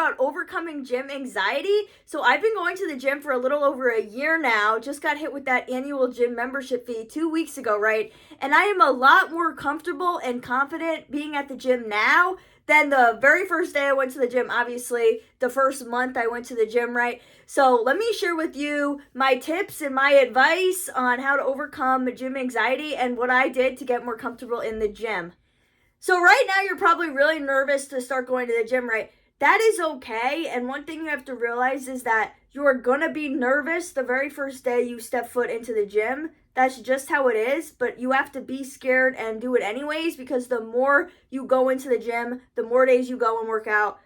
about overcoming gym anxiety. So I've been going to the gym for a little over a year now. Just got hit with that annual gym membership fee 2 weeks ago, right? And I am a lot more comfortable and confident being at the gym now than the very first day I went to the gym. Obviously, the first month I went to the gym, right? So let me share with you my tips and my advice on how to overcome gym anxiety and what I did to get more comfortable in the gym. So right now you're probably really nervous to start going to the gym, right? That is okay. And one thing you have to realize is that you are going to be nervous the very first day you step foot into the gym. That's just how it is, but you have to be scared and do it anyways, because the more you go into the gym, the more days you go and work out,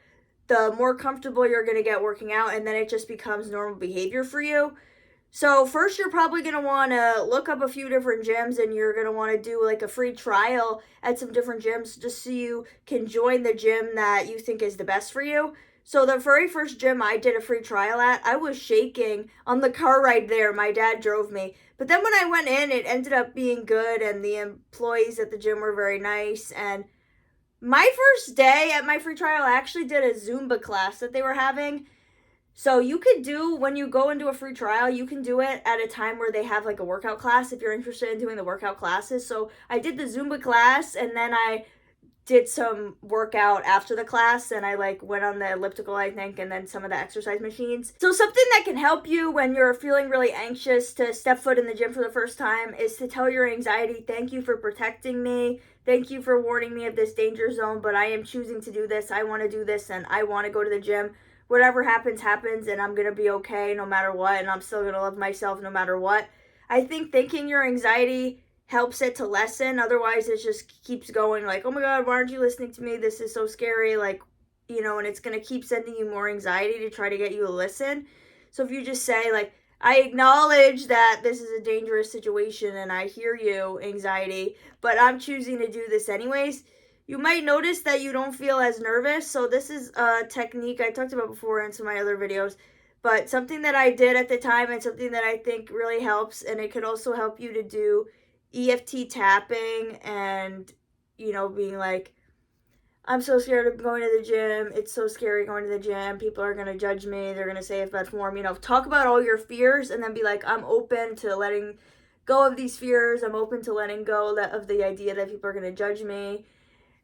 the more comfortable you're going to get working out, and then it just becomes normal behavior for you. So first, you're probably going to want to look up a few different gyms, and you're going to want to do like a free trial at some different gyms just so you can join the gym that you think is the best for you. So the very first gym I did a free trial at, I was shaking on the car ride there. My dad drove me. But then when I went in, it ended up being good, and the employees at the gym were very nice. And my first day at my free trial, I actually did a Zumba class that they were having. So you could do, when you go into a free trial, you can do it at a time where they have like a workout class if you're interested in doing the workout classes. So I did the Zumba class, and then I did some workout after the class, and I like went on the elliptical, I think, and then some of the exercise machines. So something that can help you when you're feeling really anxious to step foot in the gym for the first time is to tell your anxiety, thank you for protecting me. Thank you for warning me of this danger zone, but I am choosing to do this. I want to do this, and I want to go to the gym. Whatever happens, happens, and I'm going to be okay no matter what, and I'm still going to love myself no matter what. I think thanking your anxiety helps it to lessen. Otherwise, it just keeps going like, oh my God, why aren't you listening to me? This is so scary. Like, and it's going to keep sending you more anxiety to try to get you to listen. So if you just say like, I acknowledge that this is a dangerous situation and I hear you, anxiety, but I'm choosing to do this anyways, you might notice that you don't feel as nervous. So this is a technique I talked about before in some of my other videos, but something that I did at the time and something that I think really helps, and it could also help you to do EFT tapping and, being like, I'm so scared of going to the gym. It's so scary going to the gym. People are going to judge me. They're going to say it's bad form. Talk about all your fears and then be like, I'm open to letting go of these fears. I'm open to letting go of the idea that people are going to judge me.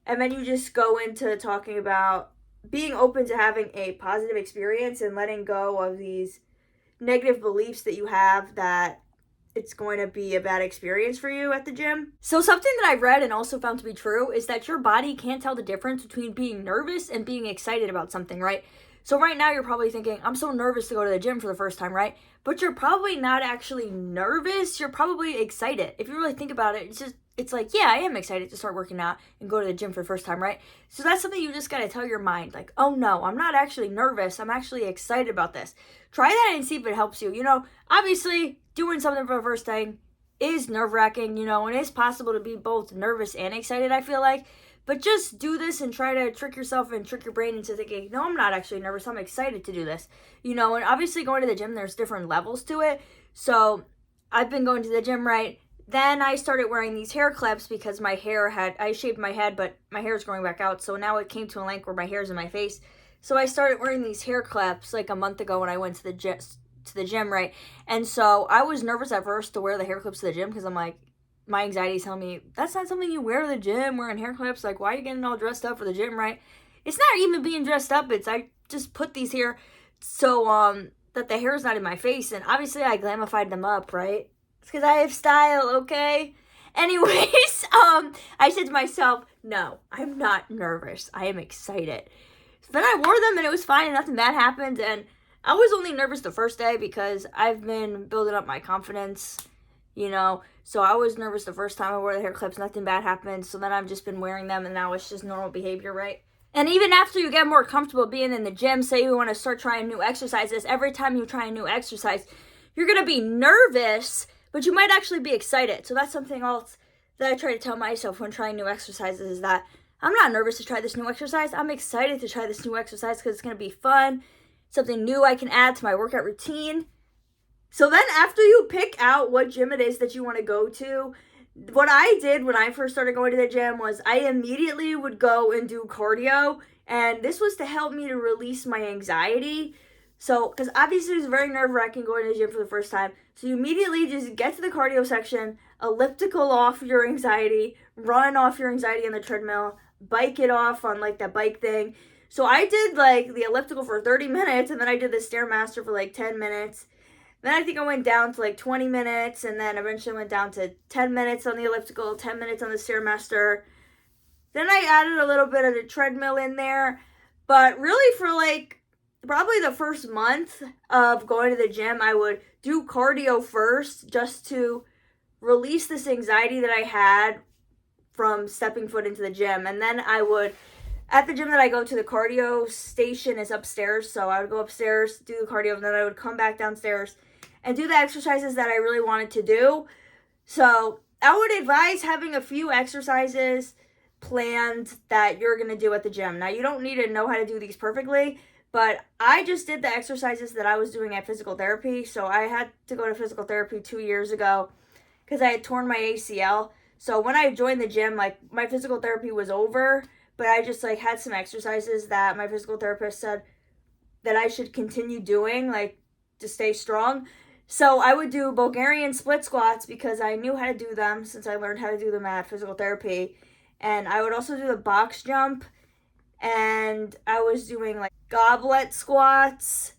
And then you just go into talking about being open to having a positive experience and letting go of these negative beliefs that you have that it's going to be a bad experience for you at the gym. So something that I've read and also found to be true is that your body can't tell the difference between being nervous and being excited about something, right? So right now you're probably thinking, I'm so nervous to go to the gym for the first time, right? But you're probably not actually nervous. You're probably excited. If you really think about it, it's like, yeah, I am excited to start working out and go to the gym for the first time, right? So that's something you just got to tell your mind, like, oh no, I'm not actually nervous. I'm actually excited about this. Try that and see if it helps you. Obviously doing something for the first time is nerve-wracking, and it's possible to be both nervous and excited, I feel like. But just do this and try to trick yourself and trick your brain into thinking, no, I'm not actually nervous. I'm excited to do this. And obviously going to the gym, there's different levels to it. So I've been going to the gym, right? Then I started wearing these hair clips because I shaved my head, but my hair is growing back out. So now it came to a length where my hair is in my face. So I started wearing these hair clips like a month ago when I went to the gym, right? And so I was nervous at first to wear the hair clips to the gym because I'm like, my anxiety is telling me, that's not something you wear to the gym, wearing hair clips. Like, why are you getting all dressed up for the gym, right? It's not even being dressed up. I just put these here so that the hair is not in my face. And obviously I glamified them up, right? It's because I have style, okay? Anyways, I said to myself, no, I'm not nervous. I am excited. Then I wore them and it was fine and nothing bad happened. And I was only nervous the first day because I've been building up my confidence, So I was nervous the first time I wore the hair clips. Nothing bad happened. So then I've just been wearing them and now it's just normal behavior, right? And even after you get more comfortable being in the gym, say you want to start trying new exercises, every time you try a new exercise, you're going to be nervous, but you might actually be excited. So that's something else that I try to tell myself when trying new exercises is that I'm not nervous to try this new exercise. I'm excited to try this new exercise because it's going to be fun, something new I can add to my workout routine. So then after you pick out what gym it is that you want to go to, what I did when I first started going to the gym was I immediately would go and do cardio And this was to help me to release my anxiety. So, because obviously it was very nerve-wracking going to the gym for the first time. So you immediately just get to the cardio section, elliptical off your anxiety, run off your anxiety on the treadmill, bike it off on like that bike thing. So I did like the elliptical for 30 minutes, and then I did the Stairmaster for like 10 minutes. Then I think I went down to like 20 minutes, and then eventually went down to 10 minutes on the elliptical, 10 minutes on the Stairmaster. Then I added a little bit of the treadmill in there. But really for like probably the first month of going to the gym, I would do cardio first just to release this anxiety that I had from stepping foot into the gym. And then I would, at the gym that I go to, the cardio station is upstairs. So I would go upstairs, do the cardio, and then I would come back downstairs and do the exercises that I really wanted to do. So I would advise having a few exercises planned that you're going to do at the gym. Now, you don't need to know how to do these perfectly, but I just did the exercises that I was doing at physical therapy. So I had to go to physical therapy 2 years ago because I had torn my ACL. So when I joined the gym, like my physical therapy was over, but I just like had some exercises that my physical therapist said that I should continue doing, like to stay strong. So I would do Bulgarian split squats because I knew how to do them since I learned how to do them at physical therapy. And I would also do the box jump, and I was doing like goblet squats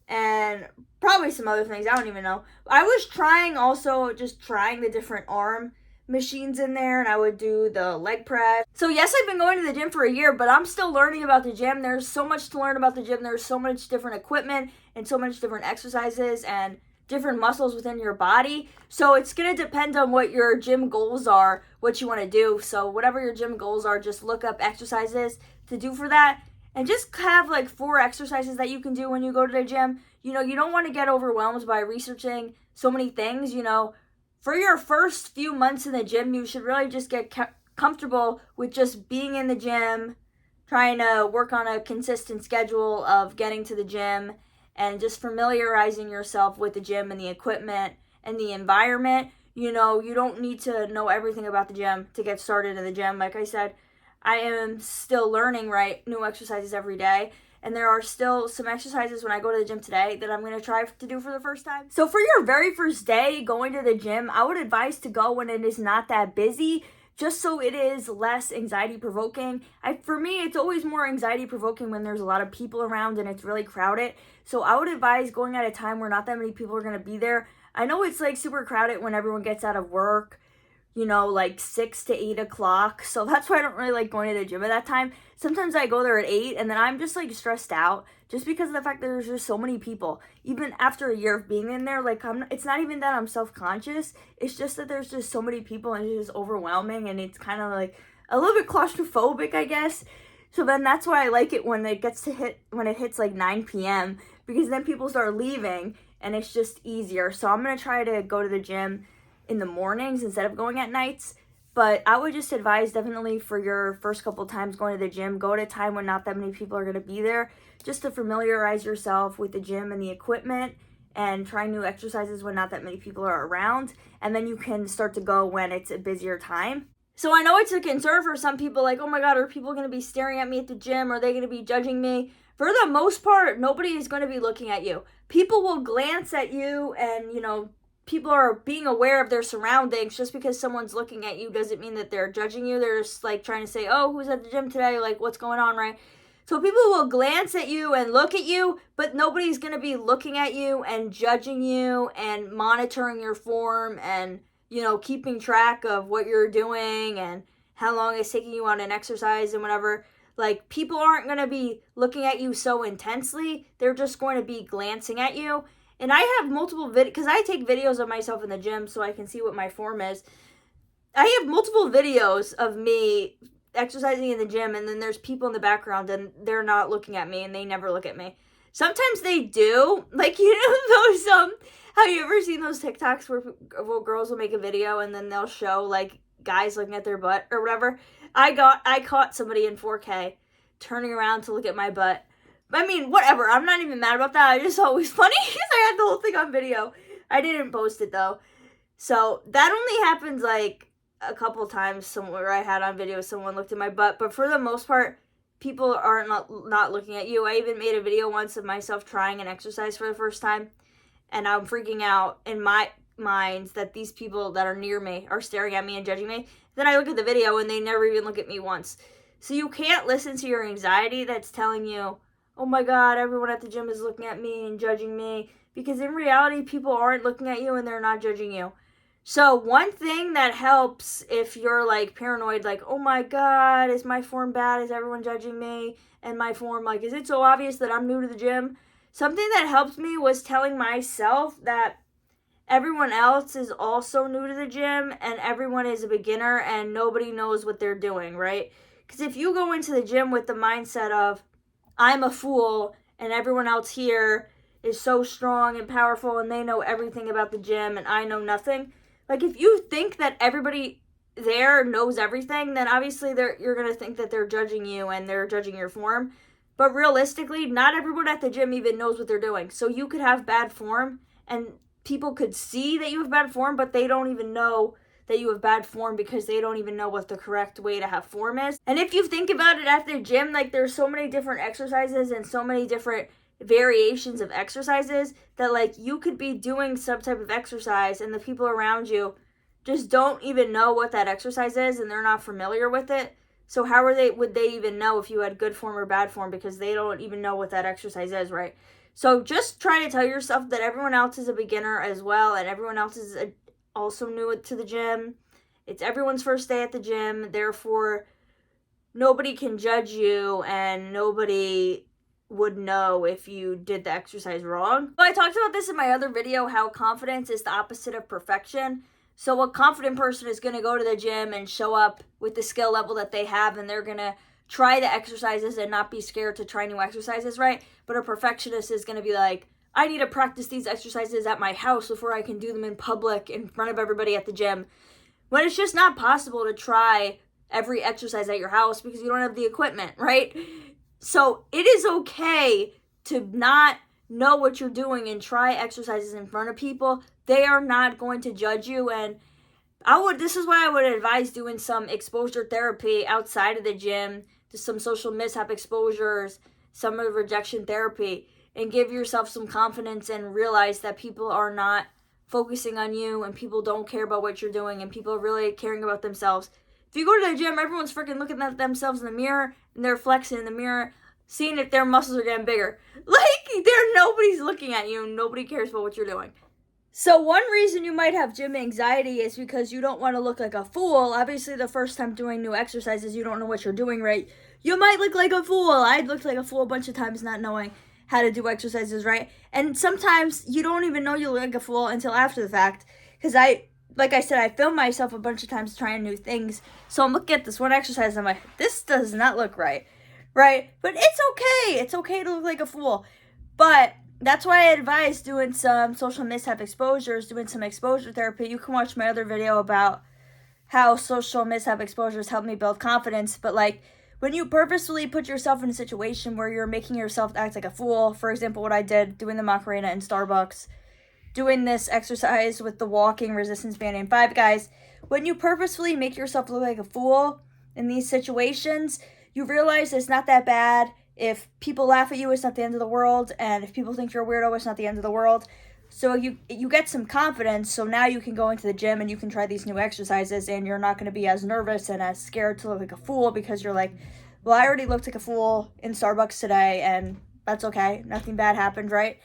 and probably some other things. I don't even know. I was trying the different arm machines in there, and I would do the leg press. So yes, I've been going to the gym for a year, but I'm still learning about the gym. There's so much to learn about the gym. There's so much different equipment and so much different exercises and different muscles within your body. So it's going to depend on what your gym goals are, what you want to do. So whatever your gym goals are, just look up exercises to do for that. And just have like 4 exercises that you can do when you go to the gym. You know, you don't want to get overwhelmed by researching so many things. You know, for your first few months in the gym, you should really just get comfortable with just being in the gym, trying to work on a consistent schedule of getting to the gym, and just familiarizing yourself with the gym and the equipment and the environment. You know, you don't need to know everything about the gym to get started in the gym. Like I said, I am still learning, new exercises every day. And there are still some exercises when I go to the gym today that I'm going to try to do for the first time. So for your very first day going to the gym, I would advise to go when it is not that busy, just so it is less anxiety provoking. For me, it's always more anxiety provoking when there's a lot of people around and it's really crowded. So I would advise going at a time where not that many people are going to be there. I know it's like super crowded when everyone gets out of work, you know, like 6 to 8 o'clock. So that's why I don't really like going to the gym at that time. Sometimes I go there at 8 and then I'm just like stressed out just because of the fact that there's just so many people. Even after a year of being in there, like it's not even that I'm self-conscious. It's just that there's just so many people and it's just overwhelming, and it's kind of like a little bit claustrophobic, I guess. So then that's why I like it when it hits like 9 p.m. because then people start leaving and it's just easier. So I'm going to try to go to the gym in the mornings instead of going at nights. But I would just advise definitely for your first couple times going to the gym, go at a time when not that many people are going to be there, just to familiarize yourself with the gym and the equipment, and try new exercises when not that many people are around. And then you can start to go when it's a busier time. So I know it's a concern for some people, like, oh my God, are people going to be staring at me at the gym? Are they going to be judging me? For the most part, nobody is going to be looking at you. People will glance at you, and, you know, people are being aware of their surroundings. Just because someone's looking at you doesn't mean that they're judging you. They're just like trying to say, oh, who's at the gym today? Like, what's going on, right? So people will glance at you and look at you, but nobody's going to be looking at you and judging you and monitoring your form and, you know, keeping track of what you're doing and how long it's taking you on an exercise and whatever. Like, people aren't going to be looking at you so intensely. They're just going to be glancing at you. And I have multiple videos, because I take videos of myself in the gym so I can see what my form is. I have multiple videos of me exercising in the gym, and then there's people in the background, and they're not looking at me, and they never look at me. Sometimes they do. Like, you know those, have you ever seen those TikToks where girls will make a video, and then they'll show, like, guys looking at their butt or whatever? I caught somebody in 4K turning around to look at my butt. I mean, whatever. I'm not even mad about that. I just thought it was funny because I had the whole thing on video. I didn't post it, though. So that only happens, like, a couple times somewhere I had on video someone looked at my butt. But for the most part, people are not looking at you. I even made a video once of myself trying an exercise for the first time, and I'm freaking out in my mind that these people that are near me are staring at me and judging me. Then I look at the video and they never even look at me once. So you can't listen to your anxiety that's telling you, oh my God, everyone at the gym is looking at me and judging me, because in reality, people aren't looking at you and they're not judging you. So one thing that helps if you're like paranoid, like, oh my God, is my form bad? Is everyone judging me? And my form, like, is it so obvious that I'm new to the gym? Something that helped me was telling myself that everyone else is also new to the gym and everyone is a beginner and nobody knows what they're doing, right? Because if you go into the gym with the mindset of, I'm a fool and everyone else here is so strong and powerful and they know everything about the gym and I know nothing. Like, if you think that everybody there knows everything, then obviously you're going to think that they're judging you and they're judging your form. But realistically, not everyone at the gym even knows what they're doing. So you could have bad form and people could see that you have bad form, but they don't even know that you have bad form because they don't even know what the correct way to have form is. And if you think about it at the gym, like, there's so many different exercises and so many different variations of exercises that, like, you could be doing some type of exercise and the people around you just don't even know what that exercise is and they're not familiar with it. So how would they even know if you had good form or bad form, because they don't even know what that exercise is, right? So just try to tell yourself that everyone else is a beginner as well and everyone else is also new to the gym. It's everyone's first day at the gym, therefore nobody can judge you and nobody would know if you did the exercise wrong. But I talked about this in my other video, how confidence is the opposite of perfection. So a confident person is going to go to the gym and show up with the skill level that they have, and they're going to try the exercises and not be scared to try new exercises, right? But a perfectionist is going to be like, I need to practice these exercises at my house before I can do them in public in front of everybody at the gym. When it's just not possible to try every exercise at your house because you don't have the equipment, right? So it is okay to not know what you're doing and try exercises in front of people. They are not going to judge you, and this is why I would advise doing some exposure therapy outside of the gym, just some social mishap exposures, some of rejection therapy, and give yourself some confidence and realize that people are not focusing on you and people don't care about what you're doing and people are really caring about themselves. If you go to the gym, everyone's freaking looking at themselves in the mirror and they're flexing in the mirror, seeing if their muscles are getting bigger. Like, nobody's looking at you and nobody cares about what you're doing. So one reason you might have gym anxiety is because you don't want to look like a fool. Obviously, the first time doing new exercises, you don't know what you're doing right. You might look like a fool. I looked like a fool a bunch of times not knowing how to do exercises right. And sometimes you don't even know you look like a fool until after the fact. Because like I said, I filmed myself a bunch of times trying new things. So I'm looking at this one exercise and I'm like, this does not look right. Right? But it's okay. It's okay to look like a fool. But that's why I advise doing some social mishap exposures, doing some exposure therapy. You can watch my other video about how social mishap exposures help me build confidence. But, like, when you purposefully put yourself in a situation where you're making yourself act like a fool, for example, what I did doing the Macarena in Starbucks, doing this exercise with the walking resistance band in Five Guys, when you purposefully make yourself look like a fool in these situations, you realize it's not that bad. If people laugh at you, it's not the end of the world. And if people think you're a weirdo, it's not the end of the world. So you get some confidence. So now you can go into the gym and you can try these new exercises and you're not going to be as nervous and as scared to look like a fool because you're like, well, I already looked like a fool in Starbucks today and that's okay. Nothing bad happened, right?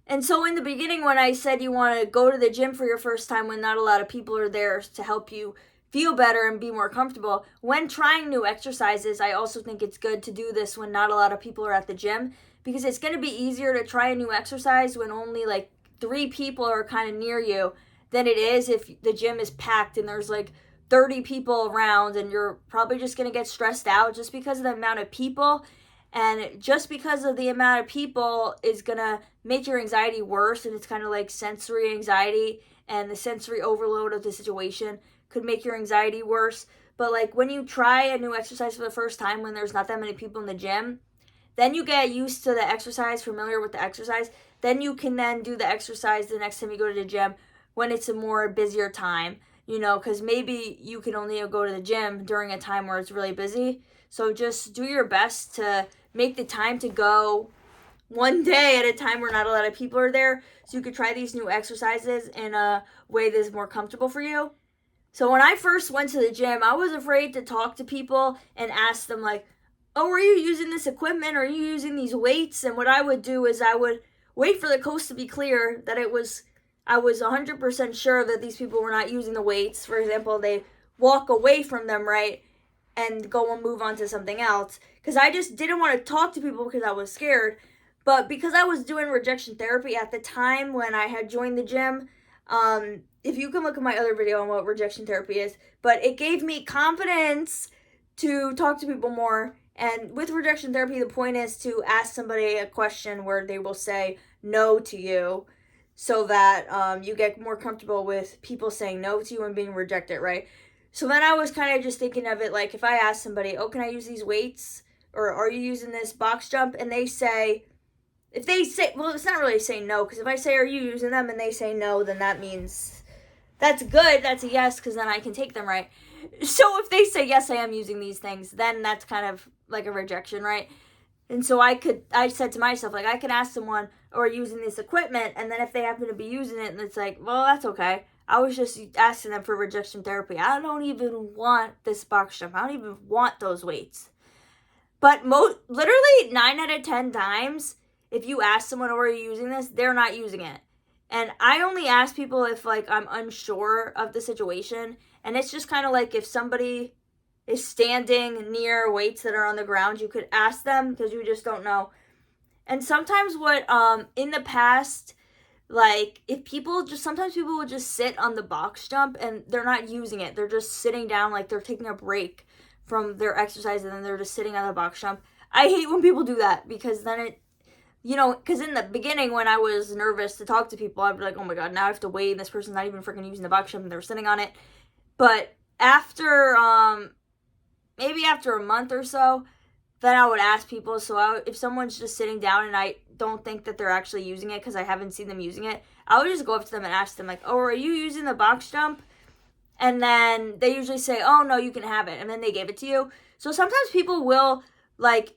And so in the beginning, when I said you want to go to the gym for your first time when not a lot of people are there to help you feel better and be more comfortable, when trying new exercises, I also think it's good to do this when not a lot of people are at the gym, because it's going to be easier to try a new exercise when only like 3 people are kind of near you than it is if the gym is packed and there's like 30 people around, and you're probably just going to get stressed out just because of the amount of people. And just because of the amount of people is going to make your anxiety worse, and it's kind of like sensory anxiety, and the sensory overload of the situation could make your anxiety worse. But like when you try a new exercise for the first time when there's not that many people in the gym, then you get used to the exercise, familiar with the exercise. Then you can then do the exercise the next time you go to the gym when it's a more busier time, because maybe you can only go to the gym during a time where it's really busy. So just do your best to make the time to go one day at a time where not a lot of people are there, so you could try these new exercises in a way that's more comfortable for you. So when I first went to the gym, I was afraid to talk to people and ask them like, oh, are you using this equipment? Are you using these weights? And what I would do is I would wait for the coast to be clear that I was 100% sure that these people were not using the weights. For example, they walk away from them, right, and go and move on to something else. Because I just didn't want to talk to people because I was scared. But because I was doing rejection therapy at the time when I had joined the gym, if you can look at my other video on what rejection therapy is, but it gave me confidence to talk to people more. And with rejection therapy, the point is to ask somebody a question where they will say no to you, so that you get more comfortable with people saying no to you and being rejected, right? So then I was kind of just thinking of it like, if I ask somebody, oh, can I use these weights? Or are you using this box jump? And they say, if they say, well, it's not really saying no, because if I say, are you using them? And they say no, then that means that's good. That's a yes, because then I can take them, right? So if they say, yes, I am using these things, then that's kind of like a rejection, right? And so I said to myself, like, I could ask someone, or using this equipment, and then if they happen to be using it, and it's like, well, that's okay. I was just asking them for rejection therapy. I don't even want this box jump. I don't even want those weights. But literally 9 out of 10 times, if you ask someone, are you using this, they're not using it. And I only ask people if, like, I'm unsure of the situation. And it's just kind of like if somebody is standing near weights that are on the ground, you could ask them because you just don't know. And sometimes in the past, like, sometimes people will just sit on the box jump and they're not using it. They're just sitting down, like they're taking a break from their exercise, and then they're just sitting on the box jump. I hate when people do that, because then because in the beginning when I was nervous to talk to people, I'd be like, oh my god, now I have to wait, and this person's not even freaking using the box jump and they're sitting on it. But after, maybe after a month or so, then I would ask people. So if someone's just sitting down and I don't think that they're actually using it because I haven't seen them using it, I would just go up to them and ask them, like, oh, are you using the box jump? And then they usually say, oh, no, you can have it. And then they give it to you. So sometimes people will, like,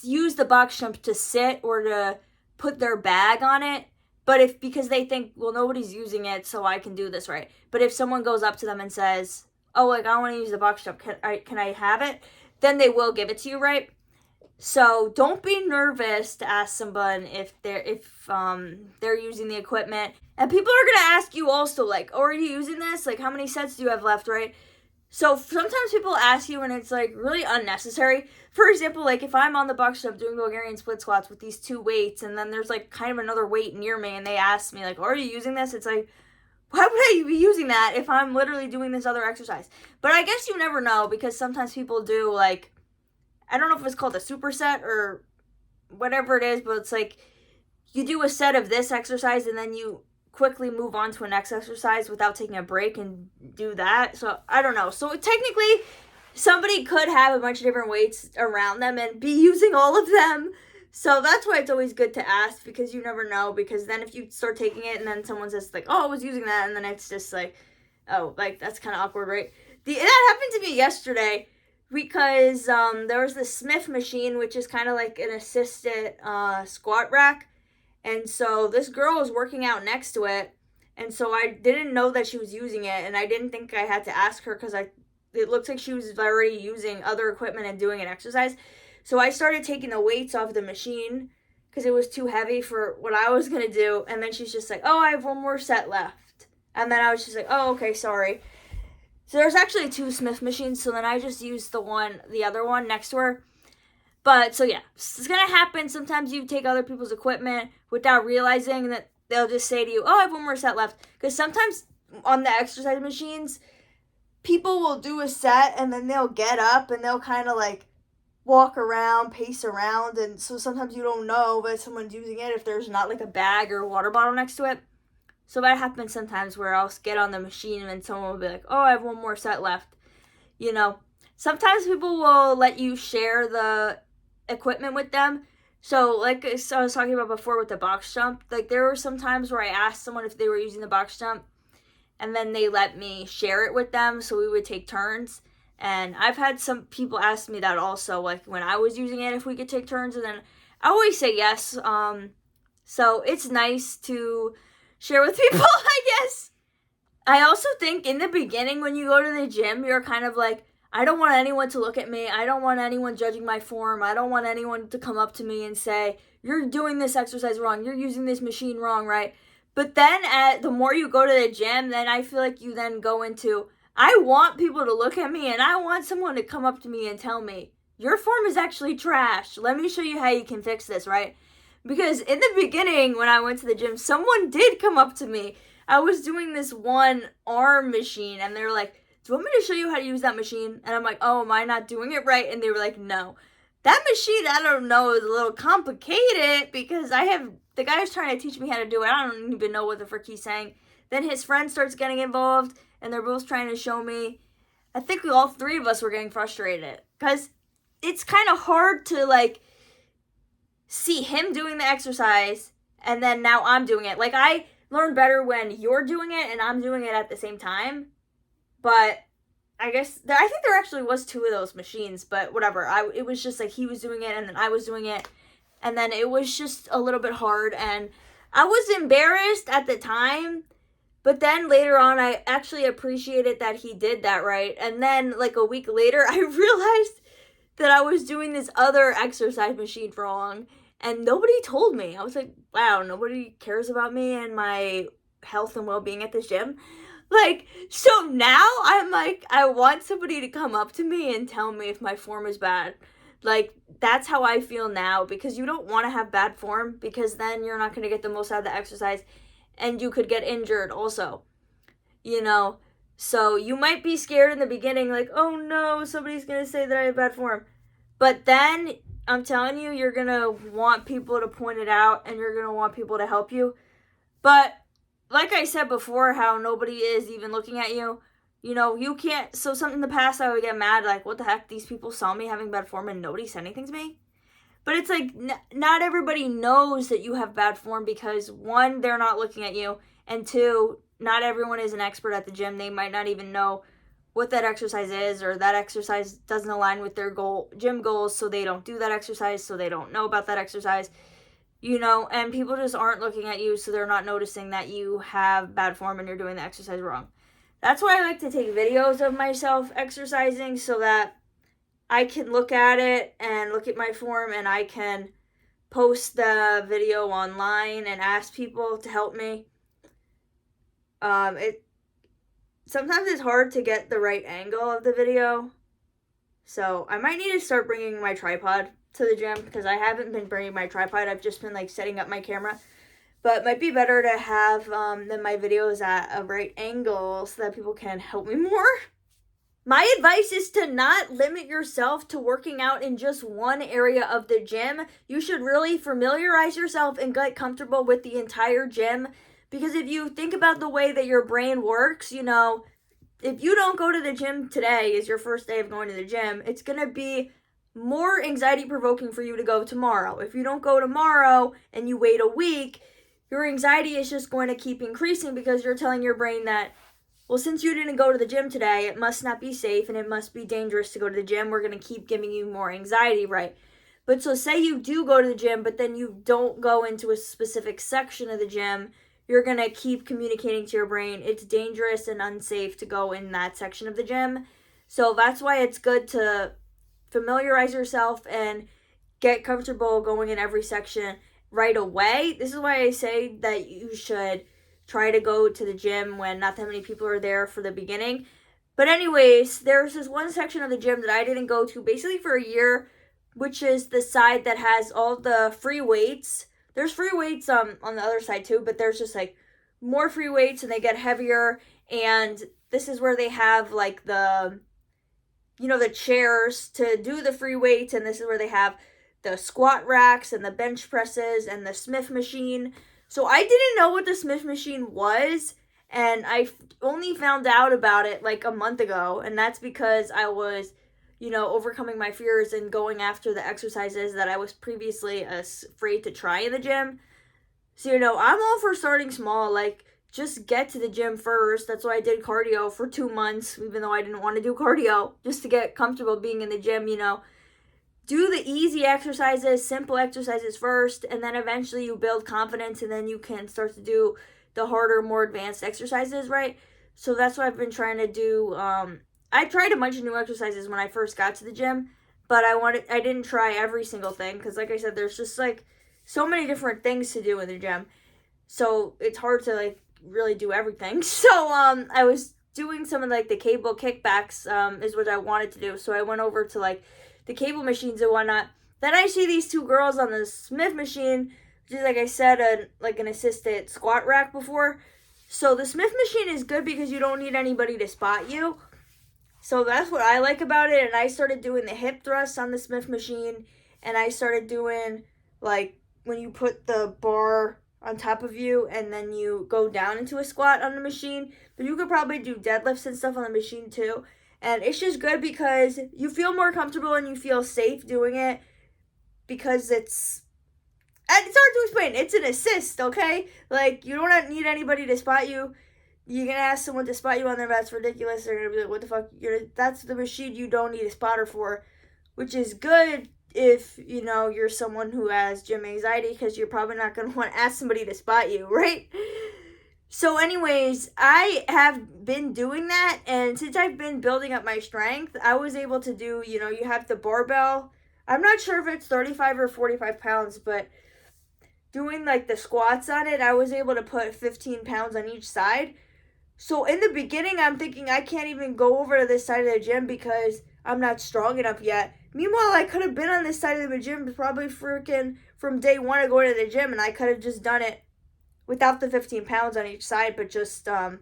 use the box jump to sit or to put their bag on it. But because they think, well, nobody's using it, so I can do this, right? But if someone goes up to them and says, oh, like, I want to use the box jump, can I have it? Then they will give it to you, right? So don't be nervous to ask someone if they're using the equipment. And people are going to ask you also, like, oh, are you using this? Like, how many sets do you have left, right? So sometimes people ask you and it's, like, really unnecessary. For example, like, if I'm on the box jump doing Bulgarian split squats with these 2 weights, and then there's, like, kind of another weight near me, and they ask me, like, oh, are you using this? It's like, why would I be using that if I'm literally doing this other exercise? But I guess you never know, because sometimes people do, like, I don't know if it's called a superset or whatever it is, but it's like you do a set of this exercise and then you quickly move on to a next exercise without taking a break and do that. So I don't know. So technically somebody could have a bunch of different weights around them and be using all of them. So that's why it's always good to ask, because you never know. Because then if you start taking it and then someone says, like, oh, I was using that, and then it's just like, oh, like, that's kind of awkward, right? That happened to me yesterday. Because there was the Smith machine, which is kind of like an assisted squat rack. And so this girl was working out next to it. And so I didn't know that she was using it. And I didn't think I had to ask her, because it looked like she was already using other equipment and doing an exercise. So I started taking the weights off the machine because it was too heavy for what I was going to do. And then she's just like, oh, I have one more set left. And then I was just like, oh, okay, sorry. So there's actually 2 Smith machines, so then I just used the other one next to her. But, so yeah, it's going to happen. Sometimes you take other people's equipment without realizing that they'll just say to you, oh, I have one more set left. Because sometimes on the exercise machines, people will do a set and then they'll get up and they'll kind of like walk around, pace around. And so sometimes you don't know that someone's using it if there's not like a bag or a water bottle next to it. So that happens sometimes where I'll get on the machine and someone will be like, oh, I have one more set left. Sometimes people will let you share the equipment with them. So like I was talking about before with the box jump, like there were some times where I asked someone if they were using the box jump and then they let me share it with them, so we would take turns. And I've had some people ask me that also, like when I was using it, if we could take turns, and then I always say yes. So it's nice to share with people, I guess. I also think in the beginning when you go to the gym, you're kind of like, I don't want anyone to look at me. I don't want anyone judging my form. I don't want anyone to come up to me and say, you're doing this exercise wrong. You're using this machine wrong, right? But then the more you go to the gym, then I feel like you then go into, I want people to look at me and I want someone to come up to me and tell me, your form is actually trash. Let me show you how you can fix this, right? Because in the beginning when I went to the gym, someone did come up to me. I was doing this one arm machine and they were like, do you want me to show you how to use that machine? And I'm like, oh, am I not doing it right? And they were like, no. That machine, I don't know, is a little complicated because the guy was trying to teach me how to do it. I don't even know what the frick he's saying. Then his friend starts getting involved and they're both trying to show me. I think all three of us were getting frustrated because it's kind of hard to like see him doing the exercise and then now I'm doing it. Like I learn better when you're doing it and I'm doing it at the same time. But I guess, I think there actually was two of those machines, but whatever. It was just like he was doing it and then I was doing it. And then it was just a little bit hard. And I was embarrassed at the time. But then later on, I actually appreciated that he did that right. And then like a week later, I realized that I was doing this other exercise machine wrong. And nobody told me. I was like, wow, nobody cares about me and my health and well-being at this gym. Like, so now I'm like, I want somebody to come up to me and tell me if my form is bad. Like, that's how I feel now, because you don't want to have bad form, because then you're not going to get the most out of the exercise, and you could get injured also, you know? So you might be scared in the beginning, like, oh no, somebody's going to say that I have bad form. But then, I'm telling you, you're going to want people to point it out, and you're going to want people to help you. But like I said before, how nobody is even looking at you. You know, you can't. So something in the past, I would get mad, like, what the heck? These people saw me having bad form and nobody said anything to me? But it's like, not everybody knows that you have bad form because, one, they're not looking at you. And two, not everyone is an expert at the gym. They might not even know what that exercise is, or that exercise doesn't align with their gym goals, so they don't do that exercise, so they don't know about that exercise. You know, and people just aren't looking at you, so they're not noticing that you have bad form and you're doing the exercise wrong. That's why I like to take videos of myself exercising, so that I can look at it and look at my form, and I can post the video online and ask people to help me. Sometimes it's hard to get the right angle of the video, so I might need to start bringing my tripod to the gym, because I haven't been bringing my tripod. I've just been like setting up my camera. But it might be better to have than my videos at a right angle so that people can help me more. My advice is to not limit yourself to working out in just one area of the gym. You should really familiarize yourself and get comfortable with the entire gym. Because if you think about the way that your brain works, you know, if you don't go to the gym today is your first day of going to the gym, it's going to be more anxiety provoking for you to go tomorrow. If you don't go tomorrow and you wait a week, your anxiety is just going to keep increasing, because you're telling your brain that, well, since you didn't go to the gym today, it must not be safe and it must be dangerous to go to the gym. We're going to keep giving you more anxiety, right? But so say you do go to the gym, but then you don't go into a specific section of the gym, you're going to keep communicating to your brain it's dangerous and unsafe to go in that section of the gym. So that's why it's good to familiarize yourself and get comfortable going in every section right away. This is why I say that you should try to go to the gym when not that many people are there for the beginning. But anyways, there's this one section of the gym that I didn't go to basically for a year, which is the side that has all the free weights. There's free weights on the other side too, but there's just like more free weights and they get heavier. And this is where they have like the chairs to do the free weights, and this is where they have the squat racks and the bench presses and the Smith machine. So I didn't know what the Smith machine was, and I only found out about it like a month ago, and that's because I was, overcoming my fears and going after the exercises that I was previously afraid to try in the gym. So, I'm all for starting small, like just get to the gym first. That's why I did cardio for 2 months, even though I didn't want to do cardio, just to get comfortable being in the gym, Do the easy exercises, simple exercises first, and then eventually you build confidence, and then you can start to do the harder, more advanced exercises, right? So that's what I've been trying to do. I tried a bunch of new exercises when I first got to the gym, but I didn't try every single thing, because like I said, there's just like so many different things to do in the gym. So it's hard to like really do everything. So I was doing some of like the cable kickbacks is what I wanted to do. So I went over to like the cable machines and whatnot. Then I see these two girls on the Smith machine, which is, like I said, like an assisted squat rack before. So the Smith machine is good because you don't need anybody to spot you. So that's what I like about it. And I started doing the hip thrusts on the Smith machine. And I started doing like when you put the bar on top of you and then you go down into a squat on the machine. But you could probably do deadlifts and stuff on the machine too. And it's just good because you feel more comfortable and you feel safe doing it, because it's hard to explain. It's an assist, okay? Like, you don't need anybody to spot you. You're going to ask someone to spot you on there, that's ridiculous. They're going to be like, what the fuck? That's the machine you don't need a spotter for, which is good if, you're someone who has gym anxiety, because you're probably not going to want to ask somebody to spot you, right? So anyways, I have been doing that, and since I've been building up my strength, I was able to do, you have the barbell. I'm not sure if it's 35 or 45 pounds, but doing like the squats on it, I was able to put 15 pounds on each side. So in the beginning, I'm thinking I can't even go over to this side of the gym because I'm not strong enough yet. Meanwhile, I could have been on this side of the gym probably freaking from day one of going to the gym, and I could have just done it without the 15 pounds on each side, but just the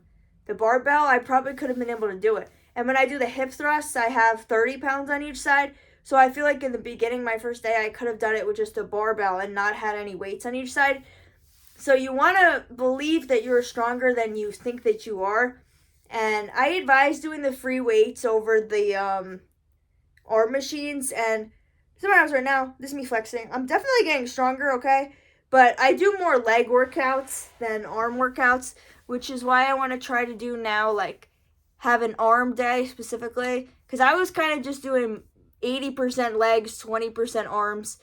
barbell. I probably could have been able to do it. And when I do the hip thrusts, I have 30 pounds on each side. So I feel like in the beginning, my first day, I could have done it with just a barbell and not had any weights on each side. So you want to believe that you're stronger than you think that you are. And I advise doing the free weights over the arm machines. And sometimes right now, this is me flexing. I'm definitely getting stronger, okay? But I do more leg workouts than arm workouts, which is why I want to try to do now, like, have an arm day specifically. Because I was kind of just doing 80% legs, 20% arms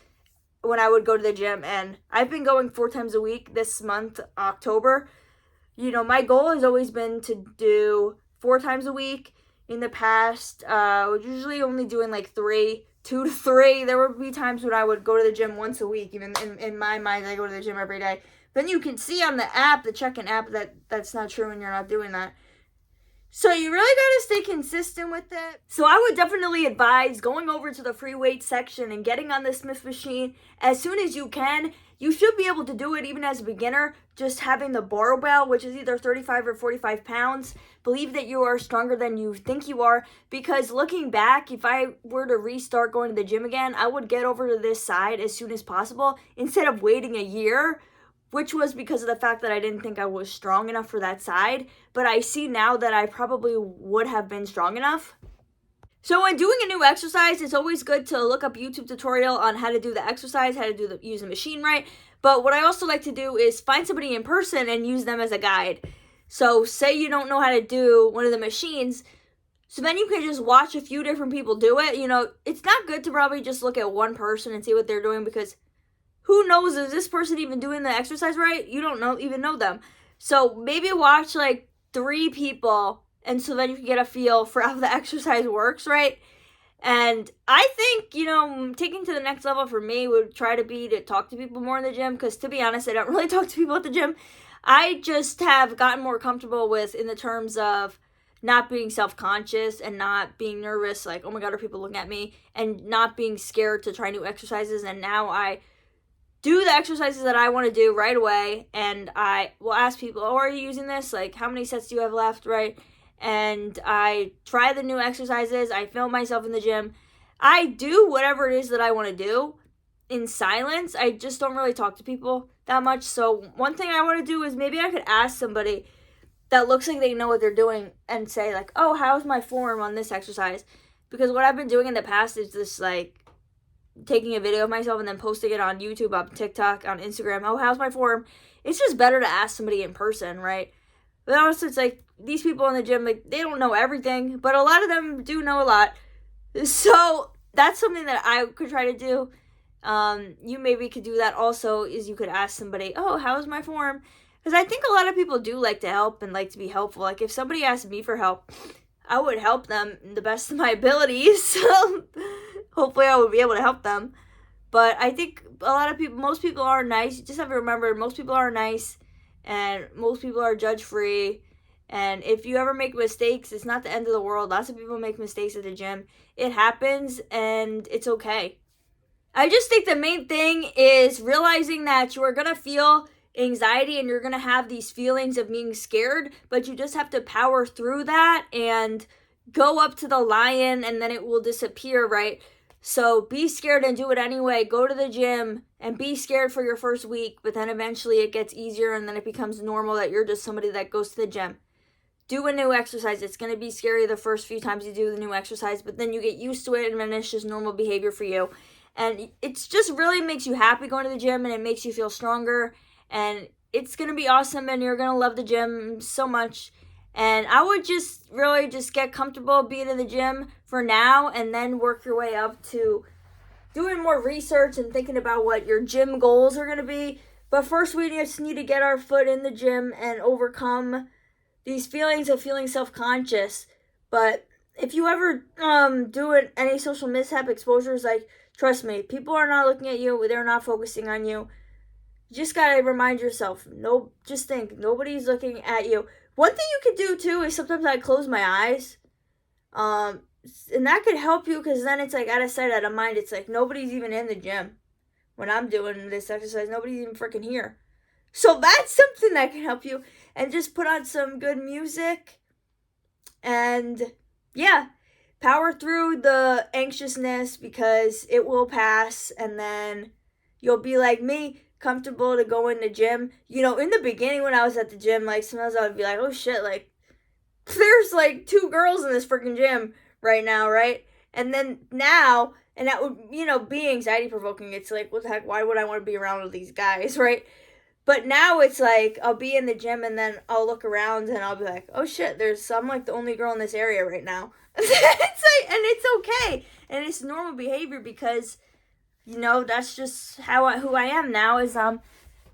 when I would go to the gym. And I've been going 4 times a week this month, October. My goal has always been to do 4 times a week. In the past, I was usually only doing like 2 to 3. There would be times when I would go to the gym once a week. Even in my mind, I go to the gym every day. Then you can see on the app, the check-in app, that that's not true and you're not doing that. So you really got to stay consistent with it. So I would definitely advise going over to the free weight section and getting on the Smith machine as soon as you can. You should be able to do it even as a beginner, just having the barbell, which is either 35 or 45 pounds. Believe that you are stronger than you think you are, because looking back, if I were to restart going to the gym again, I would get over to this side as soon as possible instead of waiting a year, which was because of the fact that I didn't think I was strong enough for that side. But I see now that I probably would have been strong enough. So when doing a new exercise, it's always good to look up YouTube tutorial on how to do the exercise, how to use the machine right. But what I also like to do is find somebody in person and use them as a guide. So say you don't know how to do one of the machines, so then you can just watch a few different people do it. It's not good to probably just look at one person and see what they're doing, because who knows, is this person even doing the exercise right? You don't even know them. So maybe watch like 3 people, and so then you can get a feel for how the exercise works, right? And I think, taking to the next level for me would try to be to talk to people more in the gym, because to be honest, I don't really talk to people at the gym. I just have gotten more comfortable with, in the terms of not being self-conscious and not being nervous, like, oh my God, are people looking at me? And not being scared to try new exercises. And now I do the exercises that I want to do right away, and I will ask people, oh, are you using this? Like, how many sets do you have left, right? And I try the new exercises. I film myself in the gym. I do whatever it is that I want to do in silence. I just don't really talk to people that much. So one thing I want to do is maybe I could ask somebody that looks like they know what they're doing and say like, oh, how's my form on this exercise? Because what I've been doing in the past is just like taking a video of myself and then posting it on YouTube, on TikTok, on Instagram. Oh, how's my form? It's just better to ask somebody in person, right? But also, it's like, these people in the gym, like, they don't know everything, but a lot of them do know a lot. So that's something that I could try to do. You maybe could do that also, is you could ask somebody, oh, how's my form? Because I think a lot of people do like to help and like to be helpful. Like, if somebody asked me for help, I would help them in the best of my abilities. Hopefully I would be able to help them. But I think most people are nice. You just have to remember, most people are nice, and most people are judge-free. And if you ever make mistakes, it's not the end of the world. Lots of people make mistakes at the gym. It happens, and it's okay. I just think the main thing is realizing that you are going to feel anxiety and you're going to have these feelings of being scared, but you just have to power through that and go up to the lion, and then it will disappear, right? So be scared and do it anyway. Go to the gym and be scared for your first week, but then eventually it gets easier, and then it becomes normal that you're just somebody that goes to the gym. Do a new exercise. It's going to be scary the first few times you do the new exercise, but then you get used to it, and then it's just normal behavior for you. And it's just really makes you happy going to the gym, and it makes you feel stronger, and it's going to be awesome, and you're going to love the gym so much. And I would just really just get comfortable being in the gym for now, and then work your way up to doing more research and thinking about what your gym goals are going to be. But first, we just need to get our foot in the gym and overcome these feelings of feeling self-conscious. But if you ever do any social mishap exposures, like, trust me, people are not looking at you. They're not focusing on you. You just gotta remind yourself. Just think, nobody's looking at you. One thing you could do too is sometimes I close my eyes, and that could help you, because then it's like out of sight, out of mind. It's like nobody's even in the gym when I'm doing this exercise. Nobody's even freaking here. So that's something that can help you. And just put on some good music, and yeah, power through the anxiousness, because it will pass, and then you'll be like me, comfortable to go in the gym. You know, in the beginning when I was at the gym, like, sometimes I would be like, oh shit, like, there's like 2 girls in this freaking gym right now, right? And then now, and that would, be anxiety provoking. It's like, what the heck, why would I want to be around all these guys, right? But now it's like, I'll be in the gym, and then I'll look around, and I'll be like, oh shit, I'm like the only girl in this area right now. And it's okay. And it's normal behavior, because, that's just who I am now, is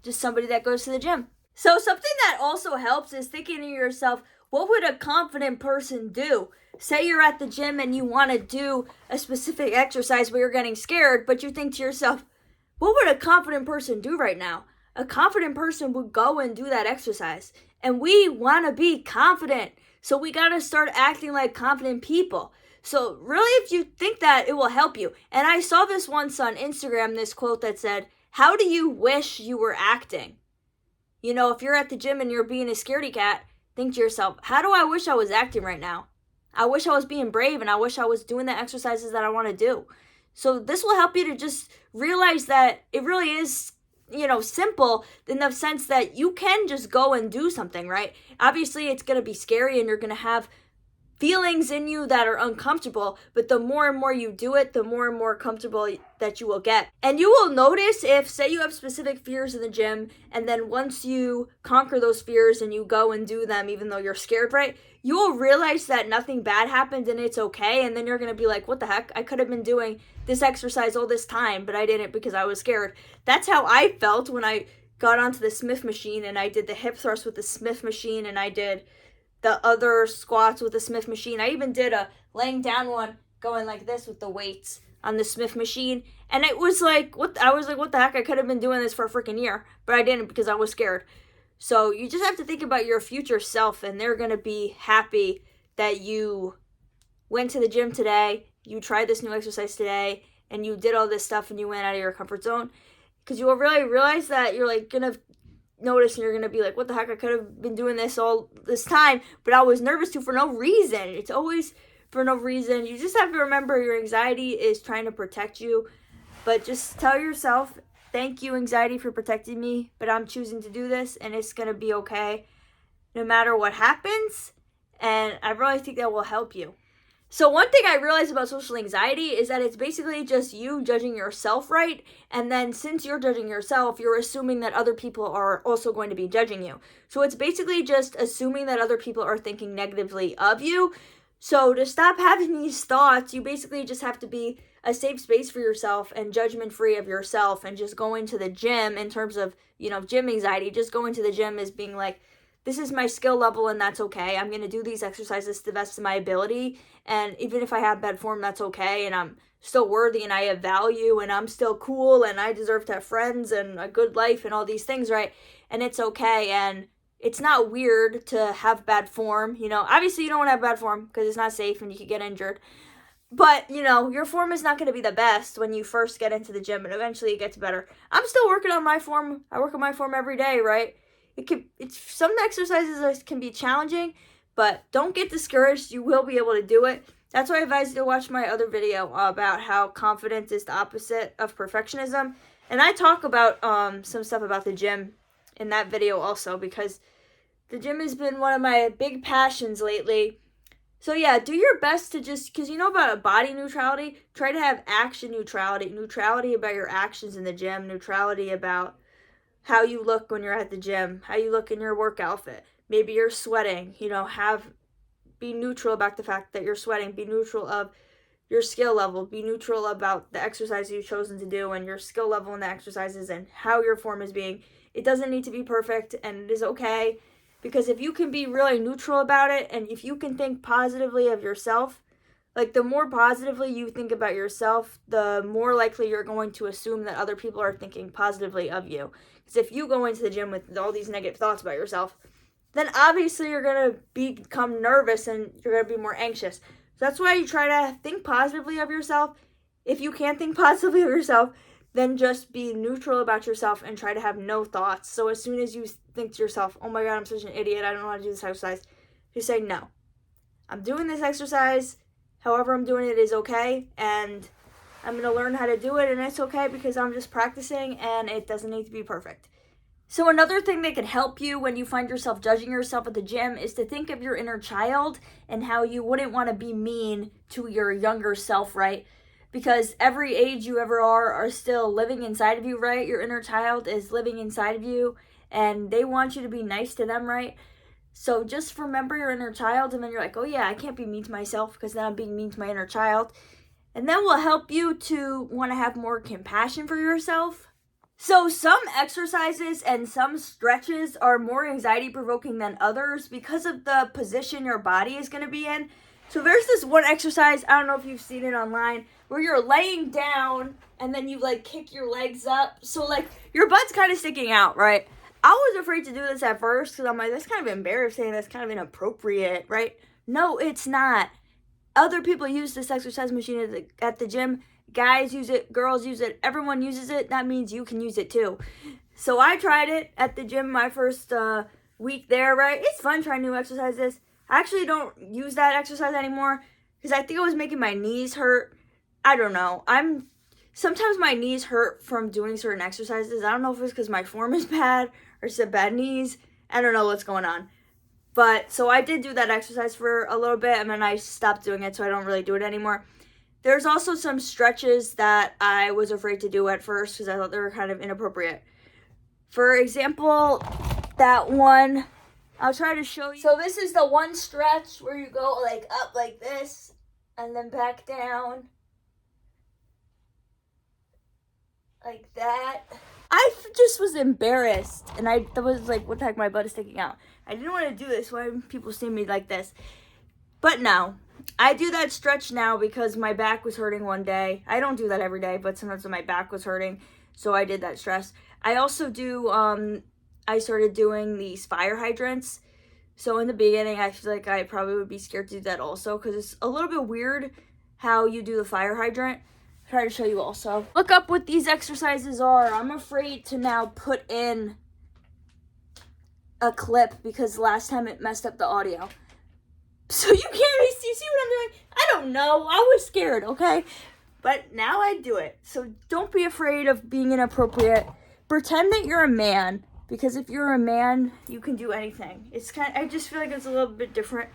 just somebody that goes to the gym. So something that also helps is thinking to yourself, what would a confident person do? Say you're at the gym and you want to do a specific exercise, but you're getting scared, but you think to yourself, what would a confident person do right now? A confident person would go and do that exercise. And we want to be confident. So we got to start acting like confident people. So really, if you think that, it will help you. And I saw this once on Instagram, this quote that said, how do you wish you were acting? If you're at the gym and you're being a scaredy cat, think to yourself, how do I wish I was acting right now? I wish I was being brave, and I wish I was doing the exercises that I want to do. So this will help you to just realize that it really is simple, in the sense that you can just go and do something, right? Obviously, it's going to be scary, and you're going to have feelings in you that are uncomfortable, but the more and more you do it, the more and more comfortable that you will get. And you will notice, if, say, you have specific fears in the gym, and then once you conquer those fears and you go and do them, even though you're scared, right? You will realize that nothing bad happened, and it's okay. And then you're going to be like, what the heck? I could have been doing this exercise all this time, but I didn't because I was scared. That's how I felt when I got onto the Smith machine, and I did the hip thrust with the Smith machine, and I did the other squats with the Smith machine. I even did a laying down one going like this with the weights on the Smith machine. And it was like, I was like, what the heck? I could have been doing this for a freaking year, but I didn't because I was scared. So you just have to think about your future self, and they're going to be happy that you went to the gym today, you tried this new exercise today, and you did all this stuff, and you went out of your comfort zone. Because you will really realize that you're like going to notice, and you're going to be like, what the heck, I could have been doing this all this time, but I was nervous for no reason. It's always for no reason. You just have to remember, your anxiety is trying to protect you, but just tell yourself, thank you, anxiety, for protecting me, but I'm choosing to do this, and it's going to be okay no matter what happens, and I really think that will help you. So one thing I realized about social anxiety is that it's basically just you judging yourself, right? And then since you're judging yourself, you're assuming that other people are also going to be judging you. So it's basically just assuming that other people are thinking negatively of you. So to stop having these thoughts, you basically just have to be a safe space for yourself and judgment free of yourself, and just going to the gym in terms of, gym anxiety. Just going to the gym is being like, this is my skill level and that's okay. I'm going to do these exercises to the best of my ability. And even if I have bad form, that's okay. And I'm still worthy and I have value and I'm still cool and I deserve to have friends and a good life and all these things, right? And it's okay. And it's not weird to have bad form. Obviously you don't want to have bad form because it's not safe and you could get injured. But, your form is not going to be the best when you first get into the gym, and eventually it gets better. I'm still working on my form. I work on my form every day, right? Some exercises can be challenging, but don't get discouraged. You will be able to do it. That's why I advise you to watch my other video about how confidence is the opposite of perfectionism. And I talk about some stuff about the gym in that video also, because the gym has been one of my big passions lately. So yeah, do your best to just, because about body neutrality, try to have action neutrality. Neutrality about your actions in the gym. Neutrality about how you look when you're at the gym, how you look in your work outfit. Maybe you're sweating, be neutral about the fact that you're sweating. Be neutral of your skill level. Be neutral about the exercise you've chosen to do and your skill level in the exercises and how your form is being. It doesn't need to be perfect, and it is okay. Because if you can be really neutral about it, and if you can think positively of yourself, like the more positively you think about yourself, the more likely you're going to assume that other people are thinking positively of you. Because if you go into the gym with all these negative thoughts about yourself, then obviously you're going to become nervous and you're going to be more anxious. So that's why you try to think positively of yourself. If you can't think positively of yourself, then just be neutral about yourself and try to have no thoughts. So as soon as you think to yourself, oh my God, I'm such an idiot, I don't know how to do this exercise, you say, no, I'm doing this exercise, however I'm doing it is okay, and I'm going to learn how to do it, and it's okay because I'm just practicing and it doesn't need to be perfect. So another thing that can help you when you find yourself judging yourself at the gym is to think of your inner child and how you wouldn't want to be mean to your younger self, right? Because every age you ever are still living inside of you, right? Your inner child is living inside of you and they want you to be nice to them, right? So just remember your inner child, and then you're like, oh yeah, I can't be mean to myself because then I'm being mean to my inner child. And that will help you to want to have more compassion for yourself. So some exercises and some stretches are more anxiety provoking than others because of the position your body is going to be in. So there's this one exercise, I don't know if you've seen it online, where you're laying down and then you kick your legs up. So your butt's kind of sticking out, right? I was afraid to do this at first because I'm like, that's kind of embarrassing. That's kind of inappropriate, right? No, it's not. Other people use this exercise machine at the gym. Guys use it, girls use it, everyone uses it. That means you can use it too. So I tried it at the gym my first week there, right? It's fun trying new exercises. I actually don't use that exercise anymore because I think it was making my knees hurt. I don't know. Sometimes my knees hurt from doing certain exercises. I don't know if it's because my form is bad or it's bad knees. I don't know what's going on. But so I did do that exercise for a little bit and then I stopped doing it, so I don't really do it anymore. There's also some stretches that I was afraid to do at first because I thought they were kind of inappropriate. For example, that one, I'll try to show you. So this is the one stretch where you go up like this and then back down like that. I just was embarrassed and I was like, what the heck, my butt is sticking out. I didn't want to do this. Why would people see me like this? But no, I do that stretch now because my back was hurting one day. I don't do that every day, but sometimes when my back was hurting, so I did that stretch. I also do, I started doing these fire hydrants. So in the beginning, I feel like I probably would be scared to do that also because it's a little bit weird how you do the fire hydrant. I'll try to show you also. Look up what these exercises are. I'm afraid to now put in a clip because last time it messed up the audio. So you can't really see what I'm doing? I don't know. I was scared, okay? But now I do it. So don't be afraid of being inappropriate. Pretend that you're a man, because if you're a man, you can do anything. I just feel like it's a little bit different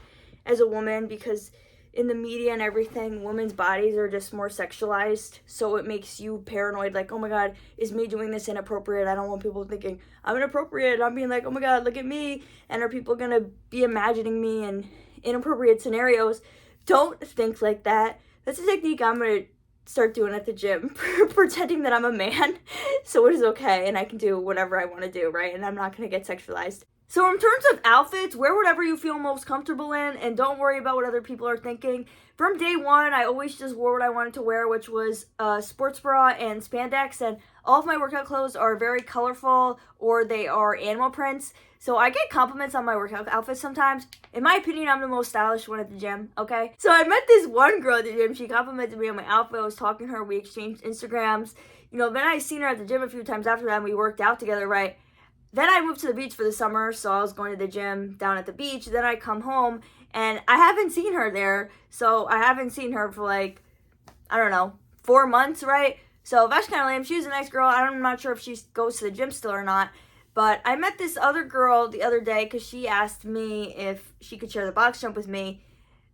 as a woman because in the media and everything, women's bodies are just more sexualized, so it makes you paranoid, like, oh my god, is me doing this inappropriate? I don't want people thinking I'm inappropriate. I'm being like, oh my god, look at me, and are people gonna be imagining me in inappropriate scenarios? Don't think like that. That's a technique I'm gonna start doing at the gym, pretending that I'm a man, so it is okay, and I can do whatever I want to do, right? And I'm not gonna get sexualized. So in terms of outfits, wear whatever you feel most comfortable in, and don't worry about what other people are thinking. From day one, I always just wore what I wanted to wear, which was a sports bra and spandex, and all of my workout clothes are very colorful, or they are animal prints. So I get compliments on my workout outfits sometimes. In my opinion, I'm the most stylish one at the gym, okay? So I met this one girl at the gym. She complimented me on my outfit. I was talking to her. We exchanged Instagrams. Then I seen her at the gym a few times after that, and we worked out together, right? Then I moved to the beach for the summer, so I was going to the gym down at the beach. Then I come home, and I haven't seen her there. So I haven't seen her for like, I don't know, 4 months, right? So that's kind of lame. She was a nice girl. I'm not sure if she goes to the gym still or not. But I met this other girl the other day because she asked me if she could share the box jump with me.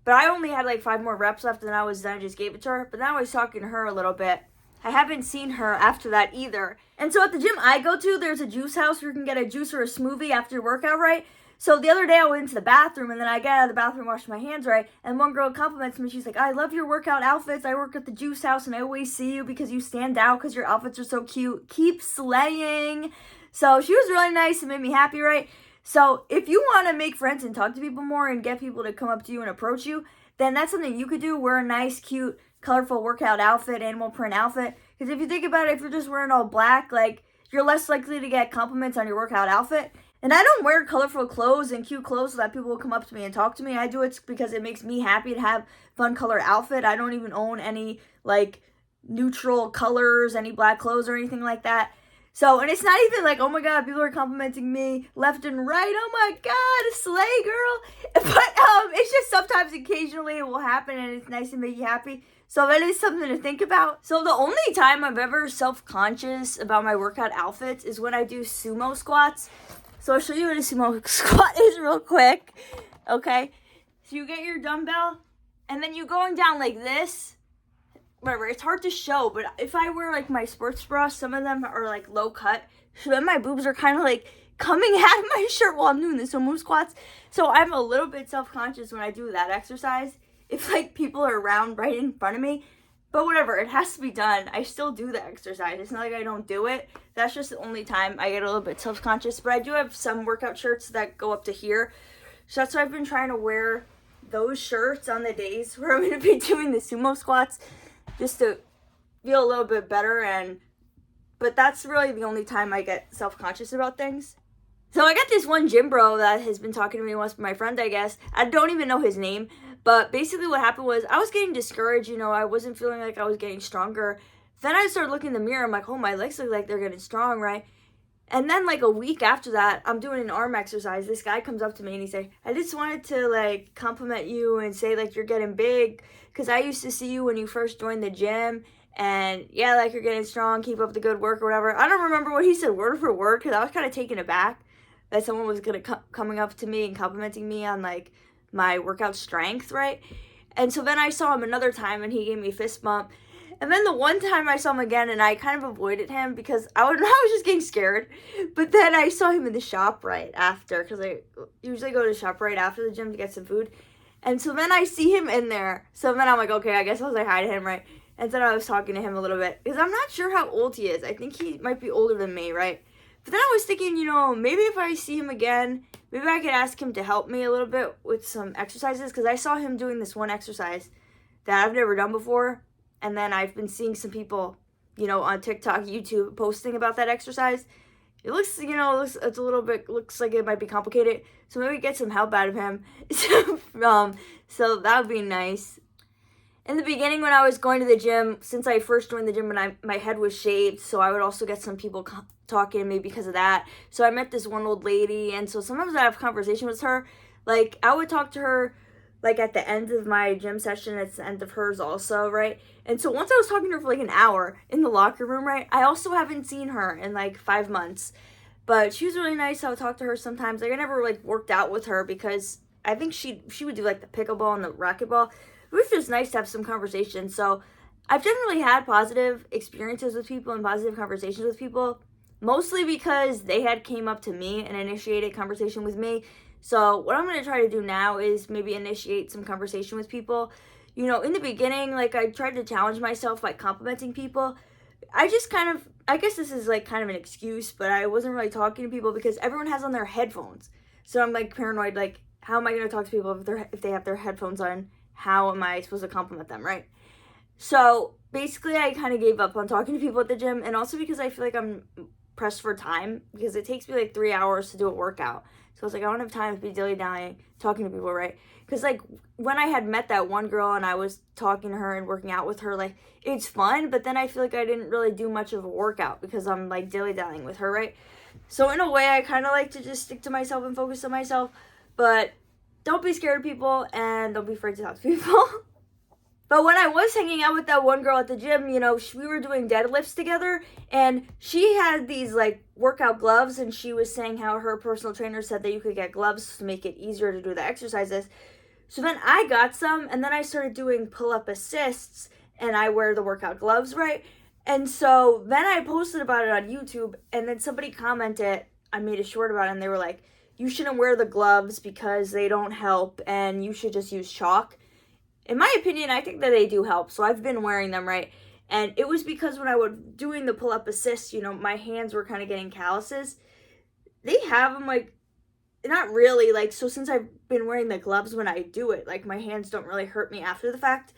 But I only had like 5 more reps left, and then I just gave it to her. But then I was talking to her a little bit. I haven't seen her after that either. And so at the gym I go to, there's a juice house where you can get a juice or a smoothie after your workout, right? So the other day I went into the bathroom, and then I get out of the bathroom, wash my hands, right? And one girl compliments me. She's like, I love your workout outfits. I work at the juice house, and I always see you because you stand out because your outfits are so cute. Keep slaying. So she was really nice and made me happy, right? So if you want to make friends and talk to people more and get people to come up to you and approach you, then that's something you could do. Wear a nice, cute, colorful workout outfit, animal print outfit. Because if you think about it, if you're just wearing all black, like, you're less likely to get compliments on your workout outfit. And I don't wear colorful clothes and cute clothes so that people will come up to me and talk to me. I do it because it makes me happy to have fun color outfit. I don't even own any, like, neutral colors, any black clothes or anything like that. So, and it's not even like, oh my god, people are complimenting me left and right. Oh my god, a slay girl. But it's just sometimes occasionally it will happen, and it's nice to make you happy. So that is something to think about. So the only time I'm ever self-conscious about my workout outfits is when I do sumo squats. So I'll show you what a sumo squat is real quick. Okay. So you get your dumbbell, and then you're going down like this. Whatever, it's hard to show, but if I wear like my sports bra, some of them are like low cut, so then my boobs are kind of like coming out of my shirt while I'm doing the sumo squats. So I'm a little bit self-conscious when I do that exercise if like people are around right in front of me. But whatever, it has to be done. I still do the exercise. It's not like I don't do it. That's just the only time I get a little bit self-conscious. But I do have some workout shirts that go up to here, so that's why I've been trying to wear those shirts on the days where I'm going to be doing the sumo squats, just to feel a little bit better. But that's really the only time I get self-conscious about things. So I got this one gym bro that has been talking to me, once my friend, I guess. I don't even know his name, but basically what happened was I was getting discouraged, I wasn't feeling like I was getting stronger. Then I started looking in the mirror, I'm like, oh, my legs look like they're getting strong, right? And then like a week after that, I'm doing an arm exercise. This guy comes up to me and he's like, I just wanted to like compliment you and say like you're getting big, because I used to see you when you first joined the gym, and yeah, like you're getting strong, keep up the good work or whatever. I don't remember what he said word for word, because I was kind of taken aback that someone was coming up to me and complimenting me on like my workout strength, right? And so then I saw him another time and he gave me a fist bump. And then the one time I saw him again, and I kind of avoided him because I was just getting scared. But then I saw him in the shop right after, because I usually go to the shop right after the gym to get some food. And so then I see him in there. So then I'm like, okay, I guess I'll say hi to him, right? And then I was talking to him a little bit, because I'm not sure how old he is. I think he might be older than me, right? But then I was thinking, maybe if I see him again, maybe I could ask him to help me a little bit with some exercises, because I saw him doing this one exercise that I've never done before. And then I've been seeing some people, on TikTok, YouTube, posting about that exercise. It looks, it's a little bit, looks like it might be complicated. So maybe get some help out of him. So that would be nice. In the beginning, when I was going to the gym, since I first joined the gym, my head was shaved, so I would also get some people talking to me because of that. So I met this one old lady, and so sometimes I have conversation with her. Like, I would talk to her like at the end of my gym session, it's the end of hers also, right? And so once I was talking to her for like an hour in the locker room, right? I also haven't seen her in like 5 months, but she was really nice. I would talk to her sometimes. Like, I never like worked out with her because I think she would do like the pickleball and the racquetball, it was just nice to have some conversation. So I've generally had positive experiences with people and positive conversations with people, mostly because they had came up to me and initiated conversation with me. So what I'm going to try to do now is maybe initiate some conversation with people. You know, in the beginning, like, I tried to challenge myself by complimenting people. I just kind of, I guess this is like kind of an excuse, but I wasn't really talking to people because everyone has on their headphones. So I'm like paranoid, like, how am I going to talk to people if they have their headphones on? How am I supposed to compliment them, right? So basically, I kind of gave up on talking to people at the gym, and also because I feel like I'm pressed for time because it takes me like 3 hours to do a workout. So I was like, I don't have time to be dilly-dallying talking to people, right? Because like when I had met that one girl and I was talking to her and working out with her, like, it's fun, but then I feel like I didn't really do much of a workout because I'm like dilly-dallying with her, right? So in a way, I kind of like to just stick to myself and focus on myself, but don't be scared of people and don't be afraid to talk to people. But when I was hanging out with that one girl at the gym, you know, we were doing deadlifts together, and she had these, like, workout gloves, and she was saying how her personal trainer said that you could get gloves to make it easier to do the exercises. So then I got some, and then I started doing pull-up assists, and I wear the workout gloves, right? And so then I posted about it on YouTube, and then somebody commented, I made a short about it, and they were like, you shouldn't wear the gloves because they don't help, and you should just use chalk. In my opinion, I think that they do help, so I've been wearing them, right? And it was because when I was doing the pull-up assists, you know, my hands were kind of getting calluses. They have them, like, not really, like, so since I've been wearing the gloves when I do it, like, my hands don't really hurt me after the fact.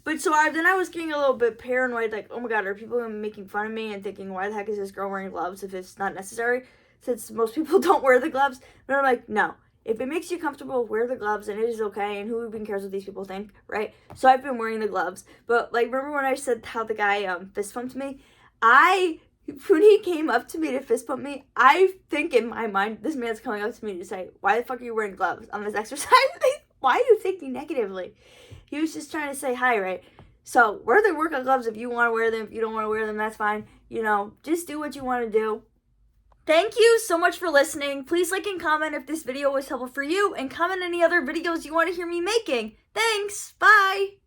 But so then I was getting a little bit paranoid, like, oh my god, are people making fun of me and thinking, why the heck is this girl wearing gloves if it's not necessary? Since most people don't wear the gloves. But I'm like, no. If it makes you comfortable, wear the gloves, and it is okay, and who even cares what these people think, right? So I've been wearing the gloves. But, like, remember when I said how the guy fist pumped me? When he came up to me to fist pump me, I think in my mind, this man's coming up to me to say, why the fuck are you wearing gloves on this exercise? Why are you thinking negatively? He was just trying to say hi, right? So wear the workout gloves if you want to wear them. If you don't want to wear them, that's fine. You know, just do what you want to do. Thank you so much for listening. Please like and comment if this video was helpful for you, and comment any other videos you want to hear me making. Thanks. Bye.